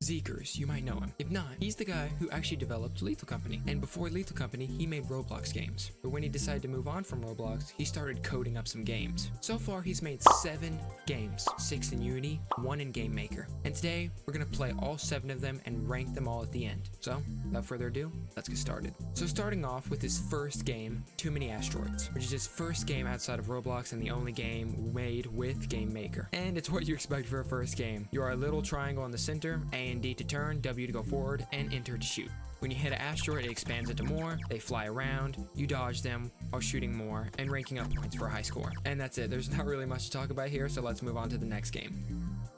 Zeekerss, you might know him. If not, he's the guy who actually developed Lethal Company. And before Lethal Company, he made Roblox games. But when he decided to move on from Roblox, he started coding up some games. So far, he's made 7 games, 6 in Unity, 1 in Game Maker. And today, we're gonna play all 7 of them and rank them all at the end. So, without further ado, let's get started. So starting off with his first game, Too Many Asteroids, which is his first game outside of Roblox and the only game made with Game Maker. And it's what you expect for a first game. You are a little triangle in the center, A and D to turn, W to go forward, and enter to shoot. When you hit an asteroid, it expands into more, they fly around, you dodge them while shooting more, and ranking up points for a high score. And that's it, there's not really much to talk about here, so let's move on to the next game.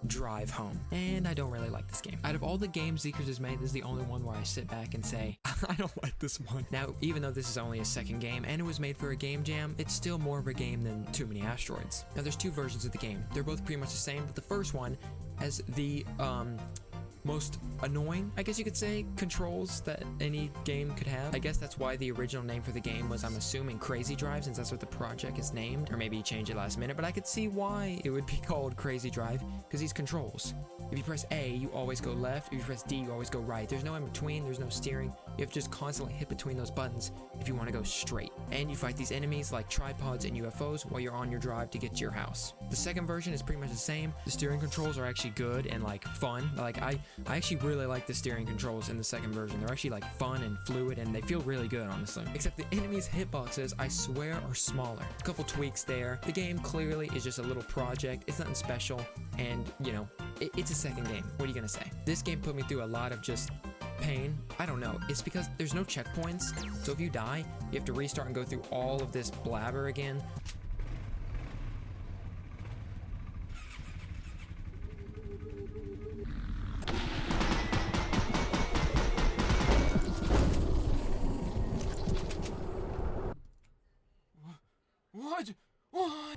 Drive Home. And I don't really like this game. Out of all the games Zeekerss has made, this is the only one where I sit back and say, I don't like this one. Now, even though this is only a second game and it was made for a game jam, it's still more of a game than Too Many Asteroids. Now, there's 2 versions of the game. They're both pretty much the same, but the first one has the, most annoying, I guess you could say, controls that any game could have. I guess that's why the original name for the game was, I'm assuming, Crazy Drive, since that's what the project is named, or maybe you changed it last minute, but I could see why it would be called Crazy Drive, because these controls. If you press A, you always go left. If you press D, you always go right. There's no in between, there's no steering. You have to just constantly hit between those buttons if you want to go straight. And you fight these enemies like tripods and UFOs while you're on your drive to get to your house. The second version is pretty much the same. The steering controls are actually good and like fun. Like I actually really like the steering controls in the second version. They're actually like fun and fluid and they feel really good, honestly. Except the enemies' hitboxes, I swear, are smaller. A couple tweaks there. The game clearly is just a little project. It's nothing special, and you know, it's a second game. What are you gonna say? This game put me through a lot of just pain. I don't know. It's because there's no checkpoints, so if you die, you have to restart and go through all of this blabber again.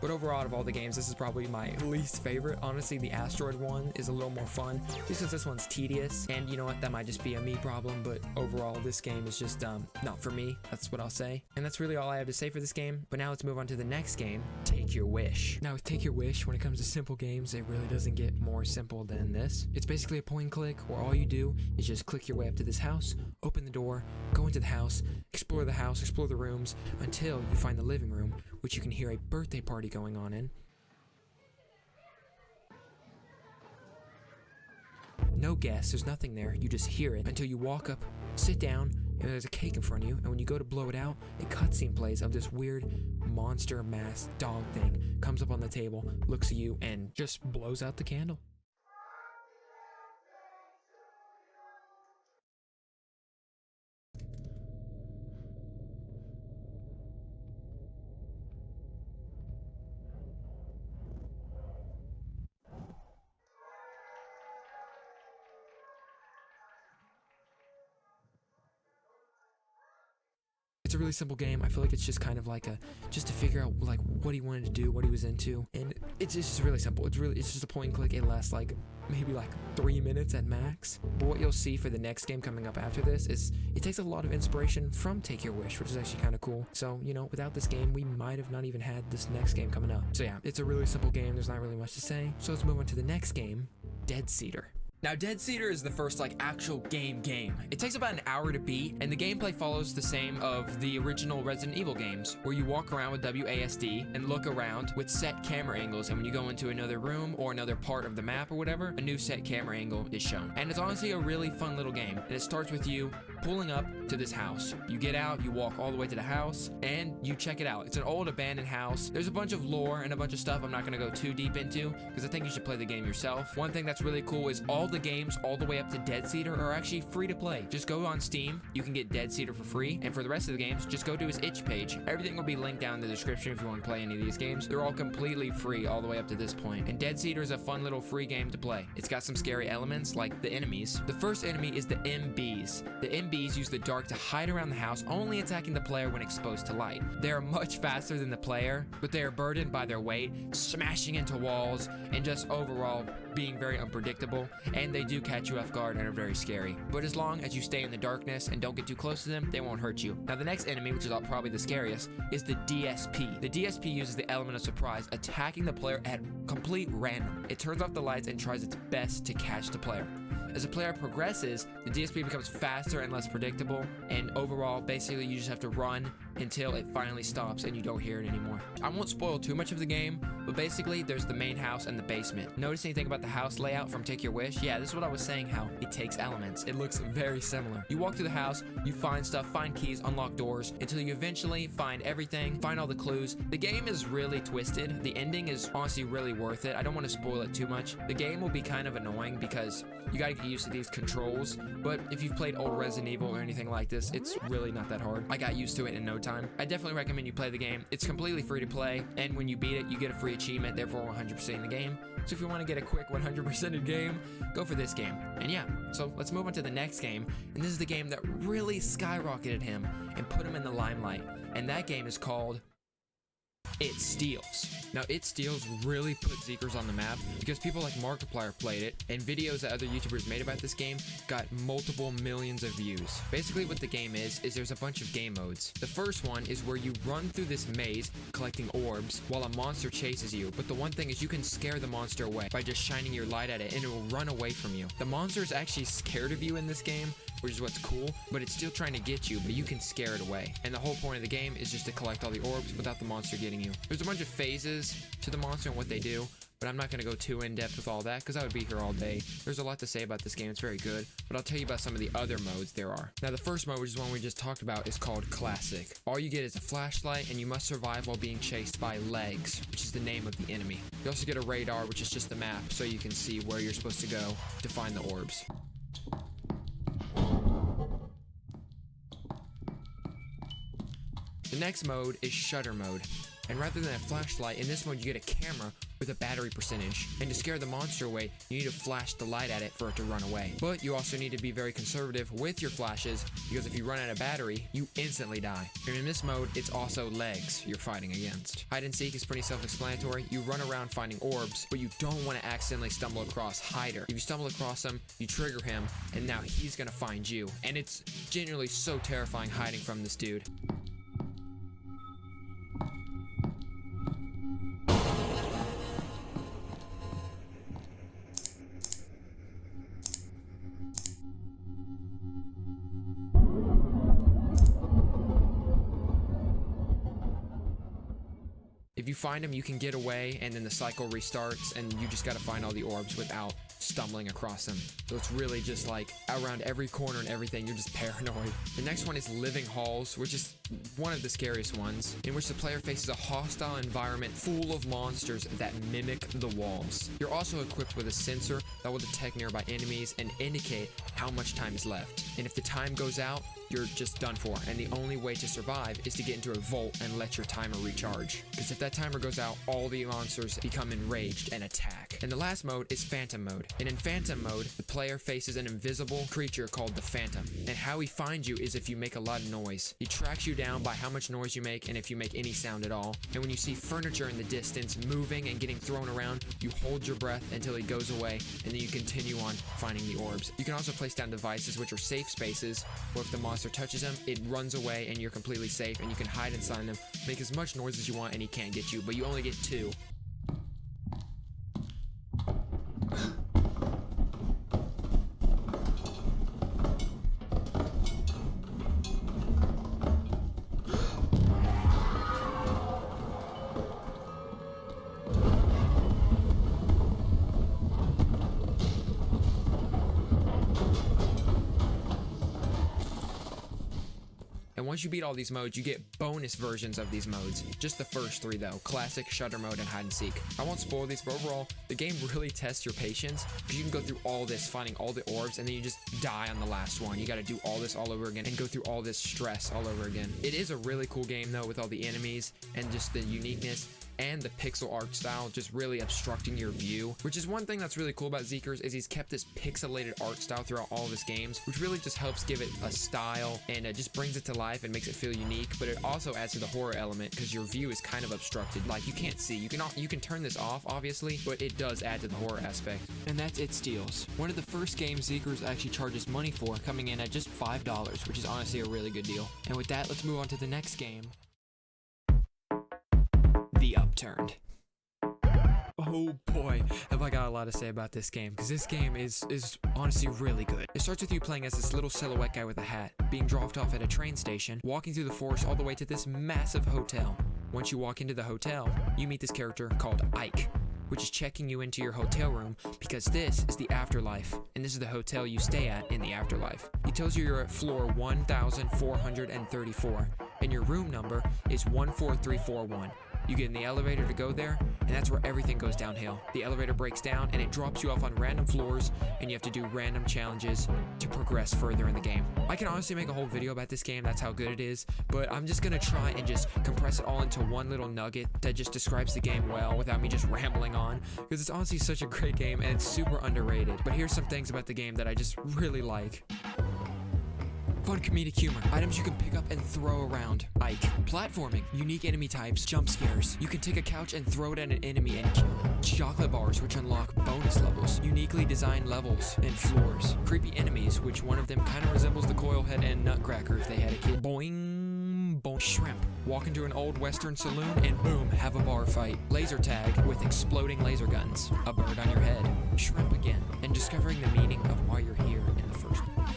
But overall, out of all the games, this is probably my least favorite. Honestly, the asteroid one is a little more fun, just because this one's tedious. And you know what? That might just be a me problem, but overall, this game is just not for me. That's what I'll say. And that's really all I have to say for this game. But now let's move on to the next game, Take Your Wish. Now with Take Your Wish, when it comes to simple games, it really doesn't get more simple than this. It's basically a point and click, where all you do is just click your way up to this house, open the door, go into the house, explore the rooms, until you find the living room, which you can hear a birthday party going on in. No guests, there's nothing there, you just hear it until you walk up, sit down, and there's a cake in front of you, and when you go to blow it out, a cutscene plays of this weird monster masked dog thing, comes up on the table, looks at you, and just blows out the candle. It's a really simple game. I feel like it's just kind of like just to figure out like what he wanted to do, what he was into, and it's just really simple. It's just a point and click. It lasts like maybe like 3 minutes at max. But what you'll see for the next game coming up after this is it takes a lot of inspiration from Take Your Wish, which is actually kind of cool. So, you know, without this game, we might have not even had this next game coming up. So yeah, it's a really simple game. There's not really much to say. So let's move on to the next game, Dead Cedar. Now, Dead Cedar is the first, like, actual game. It takes about an hour to beat, and the gameplay follows the same of the original Resident Evil games, where you walk around with WASD and look around with set camera angles, and when you go into another room or another part of the map or whatever, a new set camera angle is shown. And it's honestly a really fun little game, and it starts with you pulling up to this house. You get out, you walk all the way to the house, and you check it out. It's an old abandoned house. There's a bunch of lore and a bunch of stuff I'm not gonna go too deep into, because I think you should play the game yourself. One thing that's really cool is all the games all the way up to Dead Cedar are actually free to play. Just go on Steam, you can get Dead Cedar for free, and for the rest of the games, just go to his itch page. Everything will be linked down in the description if you want to play any of these games. They're all completely free all the way up to this point. And Dead Cedar is a fun little free game to play. It's got some scary elements like the enemies. The first enemy is the MBs. The MBs use the dark to hide around the house, only attacking the player when exposed to light. They are much faster than the player, but they are burdened by their weight, smashing into walls, and just overall being very unpredictable, and they do catch you off guard and are very scary. But as long as you stay in the darkness and don't get too close to them, they won't hurt you. Now the next enemy, which is probably the scariest, is the DSP. The DSP uses the element of surprise, attacking the player at complete random. It turns off the lights and tries its best to catch the player. As the player progresses, the DSP becomes faster and less predictable, and overall, basically you just have to run until it finally stops and you don't hear it anymore. I won't spoil too much of the game, but basically there's the main house and the basement. Notice anything about the house layout from Take Your Wish? Yeah, this is what I was saying, how it takes elements. It looks very similar. You walk through the house, you find stuff, find keys, unlock doors, until you eventually find everything, find all the clues. The game is really twisted. The ending is honestly really worth it. I don't want to spoil it too much. The game will be kind of annoying because you gotta get used to these controls, but if you've played old Resident Evil or anything like this, it's really not that hard. I got used to it in no time. I definitely recommend you play the game. It's completely free to play, and when you beat it, you get a free achievement, therefore 100% in the game. So if you want to get a quick 100% in game, go for this game. And yeah, so let's move on to the next game, and this is the game that really skyrocketed him and put him in the limelight, and that game is called It Steals. Now, It Steals really put Zeekerss on the map because people like Markiplier played it, and videos that other YouTubers made about this game got multiple millions of views. Basically what the game is there's a bunch of game modes. The first one is where you run through this maze collecting orbs while a monster chases you, but the one thing is you can scare the monster away by just shining your light at it and it will run away from you. The monster is actually scared of you in this game, which is what's cool, but it's still trying to get you, but you can scare it away. And the whole point of the game is just to collect all the orbs without the monster getting you. There's a bunch of phases to the monster and what they do, but I'm not going to go too in-depth with all that because I would be here all day. There's a lot to say about this game. It's very good, but I'll tell you about some of the other modes there are. Now, the first mode, which is one we just talked about, is called Classic. All you get is a flashlight, and you must survive while being chased by legs, which is the name of the enemy. You also get a radar, which is just the map, so you can see where you're supposed to go to find the orbs. The next mode is Shutter mode, and rather than a flashlight, in this mode you get a camera with a battery percentage, and to scare the monster away, you need to flash the light at it for it to run away. But you also need to be very conservative with your flashes, because if you run out of battery, you instantly die. And in this mode, it's also legs you're fighting against. Hide and seek is pretty self-explanatory. You run around finding orbs, but you don't want to accidentally stumble across Hider. If you stumble across him, you trigger him, and now he's gonna find you. And it's genuinely so terrifying hiding from this dude. If you find him, you can get away, and then the cycle restarts, and you just gotta find all the orbs without stumbling across them. So it's really just like around every corner and everything, you're just paranoid. The next one is Living Halls, which is one of the scariest ones, in which the player faces a hostile environment full of monsters that mimic the walls. You're also equipped with a sensor that will detect nearby enemies and indicate how much time is left. And if the time goes out, you're just done for, and the only way to survive is to get into a vault and let your timer recharge. Because if that timer goes out, all the monsters become enraged and attack. And the last mode is Phantom mode. And in Phantom mode, the player faces an invisible creature called the Phantom. And how he finds you is if you make a lot of noise. He tracks you down by how much noise you make and if you make any sound at all. And when you see furniture in the distance moving and getting thrown around, you hold your breath until he goes away, and then you continue on finding the orbs. You can also place down devices which are safe spaces, where if the monster touches them, it runs away and you're completely safe, and you can hide inside them, make as much noise as you want, and he can't get you, but you only get 2. And once you beat all these modes, you get bonus versions of these modes. Just the first 3 though: Classic, Shutter mode, and Hide and Seek. I won't spoil these, but overall, the game really tests your patience, because you can go through all this, finding all the orbs, and then you just die on the last one. You gotta do all this all over again and go through all this stress all over again. It is a really cool game though, with all the enemies and just the uniqueness and the pixel art style just really obstructing your view, which is one thing that's really cool about Zeekerss, is he's kept this pixelated art style throughout all of his games, which really just helps give it a style, and it just brings it to life and makes it feel unique. But it also adds to the horror element, because your view is kind of obstructed, like you can't see. You can turn this off obviously, but it does add to the horror aspect. And that's It Steals, one of the first games Zeekerss actually charges money for, coming in at just $5, which is honestly a really good deal. And with that, let's move on to the next game, The Upturned. Oh Oh boy, have I got a lot to say about this game, because this game is honestly really good. It starts with you playing as this little silhouette guy with a hat, being dropped off at a train station, walking through the forest all the way to this massive hotel. Once you walk into the hotel, you meet this character called Ike, which is checking you into your hotel room because this is the afterlife, and this is the hotel you stay at in the afterlife. He tells you you're at floor 1434, and your room number is 14341. You get in the elevator to go there, and that's where everything goes downhill. The elevator breaks down, and it drops you off on random floors, and you have to do random challenges to progress further in the game. I can honestly make a whole video about this game, that's how good it is, but I'm just gonna try and just compress it all into one little nugget that just describes the game well without me just rambling on, because it's honestly such a great game, and it's super underrated. But here's some things about the game that I just really like. Fun comedic humor, items you can pick up and throw around. Ike. Platforming, unique enemy types, jump scares. You can take a couch and throw it at an enemy and kill it. Chocolate bars, which unlock bonus levels. Uniquely designed levels and floors. Creepy enemies, which one of them kind of resembles the Coilhead and Nutcracker if they had a kid. Boing, boing. Shrimp. Walk into an old western saloon and boom, have a bar fight. Laser tag with exploding laser guns. A bird on your head. Shrimp again. And discovering the meaning of why you're here in the first place.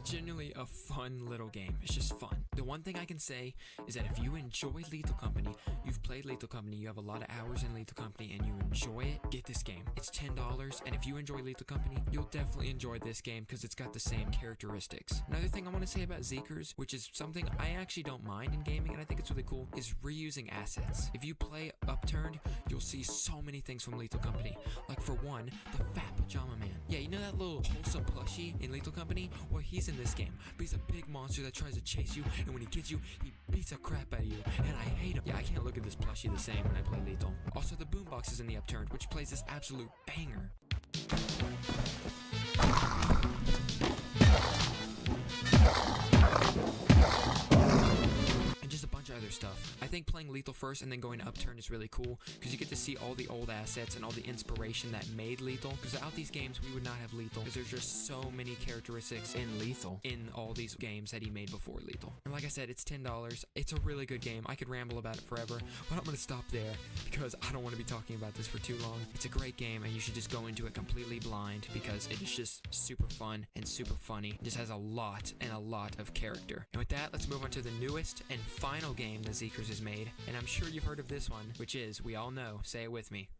Genuinely a fun little game. It's just fun. The one thing I can say is that if you enjoy Lethal Company, you've played Lethal Company, you have a lot of hours in Lethal Company, and you enjoy it, get this game. It's $10, and if you enjoy Lethal Company, you'll definitely enjoy this game because it's got the same characteristics. Another thing I want to say about Zeekerss, which is something I actually don't mind in gaming, and I think it's really cool, is reusing assets. If you play Upturned, you'll see so many things from Lethal Company. Like for one, the Fat Pajama Man. Yeah, you know that little wholesome plushie in Lethal Company? Well, he's in this game, but he's a big monster that tries to chase you, and when he gets you, he beats the crap out of you, and I hate him. Yeah, I can't look at this plushie the same when I play Lethal. Also, the boombox is in the Upturned, which plays this absolute banger. Other stuff. I think playing Lethal first and then going to Upturn is really cool because you get to see all the old assets and all the inspiration that made Lethal, because without these games we would not have Lethal, because there's just so many characteristics in Lethal in all these games that he made before Lethal. And like I said, it's $10. It's a really good game. I could ramble about it forever, but I'm gonna stop there because I don't want to be talking about this for too long. It's a great game and you should just go into it completely blind because it is just super fun and super funny. It just has a lot of character. And with that, let's move on to the newest and final game that Zeekerss has made, and I'm sure you've heard of this one, which is, we all know, say it with me,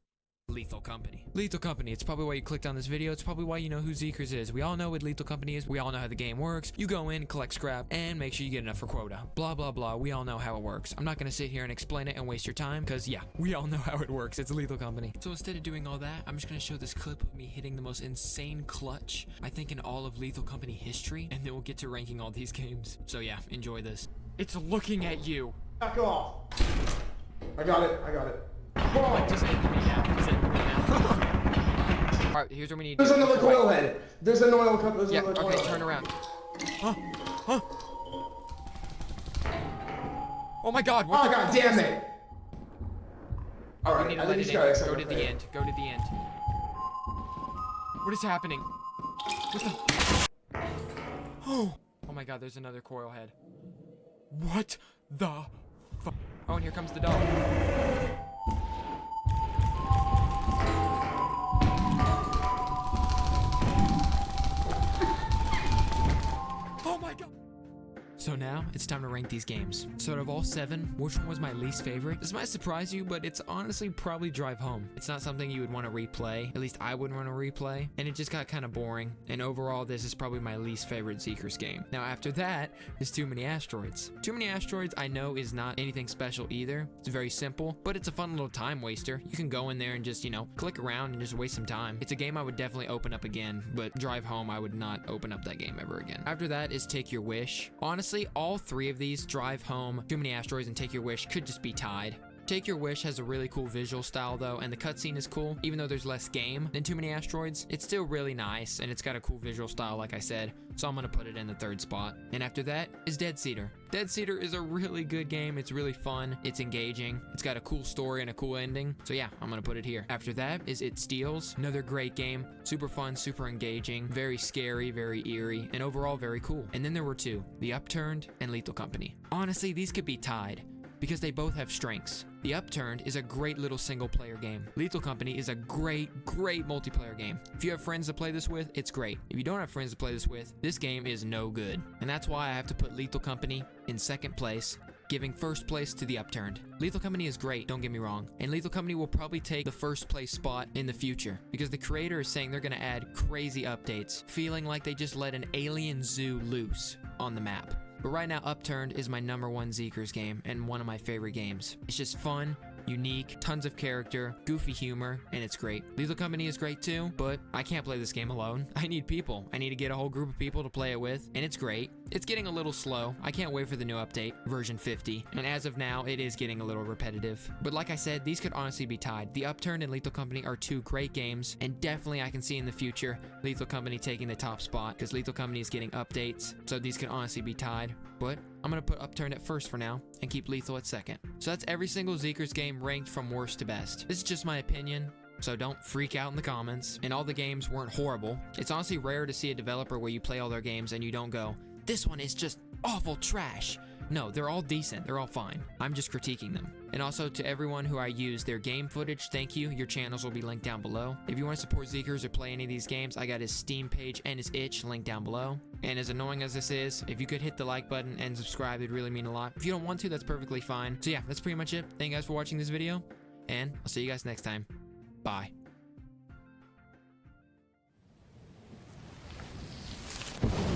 Lethal Company. Lethal Company, it's probably why you clicked on this video, it's probably why you know who Zeekerss is. We all know what Lethal Company is, we all know how the game works. You go in, collect scrap, and make sure you get enough for quota. Blah, blah, blah, we all know how it works. I'm not gonna sit here and explain it and waste your time, because yeah, we all know how it works, it's Lethal Company. So instead of doing all that, I'm just gonna show this clip of me hitting the most insane clutch, I think in all of Lethal Company history, and then we'll get to ranking all these games. So yeah, enjoy this. It's looking at you. Back off. I got it. Like, just end me now. Alright, here's what we need to do. There's another coil head. There's an oil cup. There's another coil okay, head. turn around. Huh? Oh my god, what Oh, god damn it. Alright, we need to let it in. Go to the end. Go to the end. What is happening? What the? Oh my god, there's another coil head. What the fuck? Oh, and here comes the dog. Oh my god. So now, it's time to rank these games. So out of all 7, which one was my least favorite? This might surprise you, but it's honestly probably Drive Home. It's not something you would want to replay. At least I wouldn't want to replay. And it just got kind of boring. And overall, this is probably my least favorite Zeekerss game. Now after that, is Too Many Asteroids. Too Many Asteroids, I know, is not anything special either. It's very simple, but it's a fun little time waster. You can go in there and just, you know, click around and just waste some time. It's a game I would definitely open up again, but Drive Home, I would not open up that game ever again. After that is Take Your Wish. Honestly, all 3 of these, Drive Home, Too Many Asteroids, and Take Your Wish, could just be tied. Take Your Wish has a really cool visual style though, and the cutscene is cool. Even though there's less game than Too Many Asteroids, it's still really nice, and it's got a cool visual style like I said, so I'm gonna put it in the 3rd spot. And after that is Dead Cedar. Dead Cedar is a really good game, it's really fun, it's engaging, it's got a cool story and a cool ending, so yeah, I'm gonna put it here. After that is It Steals, another great game, super fun, super engaging, very scary, very eerie, and overall very cool. And then there were 2, The Upturned and Lethal Company. Honestly, these could be tied. because they both have strengths. The Upturned is a great little single player game. Lethal Company is a great multiplayer game. If you have friends to play this with, it's great. If you don't have friends to play this with, this game is no good. And that's why I have to put Lethal Company in second place, giving first place to the Upturned. Lethal Company is great, don't get me wrong, and Lethal Company will probably take the first place spot in the future because the creator is saying they're gonna add crazy updates, feeling like they just let an alien zoo loose on the map. But right now, Upturned is my #1 Zeekerss game and one of my favorite games. It's just fun, unique, tons of character, goofy humor, and it's great. Lethal Company is great too, but I can't play this game alone. I need people. I need to get a whole group of people to play it with, and it's great. It's getting a little slow. I can't wait for the new update, version 50, and as of now, it is getting a little repetitive. But like I said, these could honestly be tied. The Upturned and Lethal Company are two great games, and definitely I can see in the future Lethal Company taking the top spot, because Lethal Company is getting updates, so these could honestly be tied. But I'm gonna put Upturned at first for now, and keep Lethal at second. So that's every single Zeekerss game ranked from worst to best. This is just my opinion, so don't freak out in the comments. And all the games weren't horrible. It's honestly rare to see a developer where you play all their games and you don't go, this one is just awful trash. No, they're all decent, they're all fine. I'm just critiquing them. And also to everyone who I used their game footage, thank you. Your channels will be linked down below. If you want to support Zeekerss or play any of these games, I got his Steam page and his itch linked down below. And as annoying as this is, if you could hit the like button and subscribe, it'd really mean a lot. If you don't want to, that's perfectly fine. So yeah, that's pretty much it. Thank you guys for watching this video, and I'll see you guys next time. Bye.